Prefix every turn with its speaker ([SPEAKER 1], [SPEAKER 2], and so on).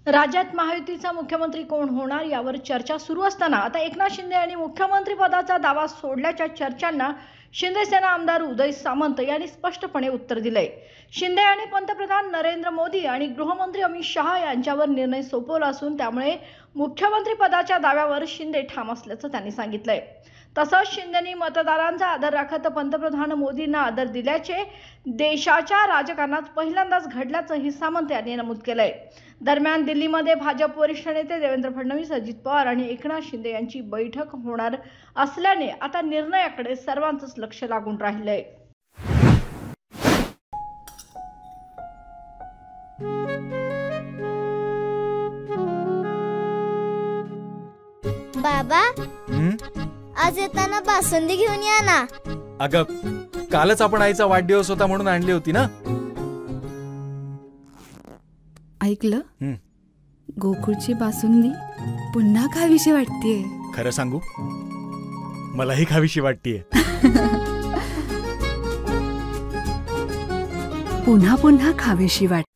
[SPEAKER 1] राज्यात महायुतीचा मुख्यमंत्री कोण होणार यावर चर्चा सुरू असताना आता एकनाथ शिंदे यांनी मुख्यमंत्री पदाचा दावा सोडल्याच्या चर्चांना शिंदेसेना आमदार उदय सामंत यांनी स्पष्टपणे उत्तर दिलंय। शिंदे यांनी पंतप्रधान नरेंद्र मोदी आणि गृहमंत्री अमित शहा यांच्यावर निर्णय सोपवला असून त्यामुळे मुख्यमंत्री पदाच्या दाव्यावर शिंदे ठाम असल्याचं त्यांनी सांगितलंय। तसंच शिंदेंनी मतदारांचा आदर राखत पंतप्रधान मोदींना आदर दिल्याचे देशाच्या राजकारणात पहिल्यांदाच घडल्याचंही सामंत यांनी नमूद केलंय। दरम्यान दिल्लीमध्ये भाजप वरिष्ठ नेते देवेंद्र फडणवीस, अजित पवार आणि एकनाथ शिंदे यांची बैठक होणार असल्याने आता निर्णयाकडे सर्वांचंच लक्ष लागून राहिलंय।
[SPEAKER 2] बाबा, आज येताना बासुंदी घेऊन या ना।
[SPEAKER 3] अगं, कालच आपण आईचा वाढदिवस होता म्हणून आणली होती ना।
[SPEAKER 4] ऐकलं, गोकुळची बासुंदी पुन्हा खावीशी वाटतेय।
[SPEAKER 3] खरं सांगू, मलाही खावीशी वाटतेय।
[SPEAKER 4] पुन्हा पुन्हा खावीशी वाटते।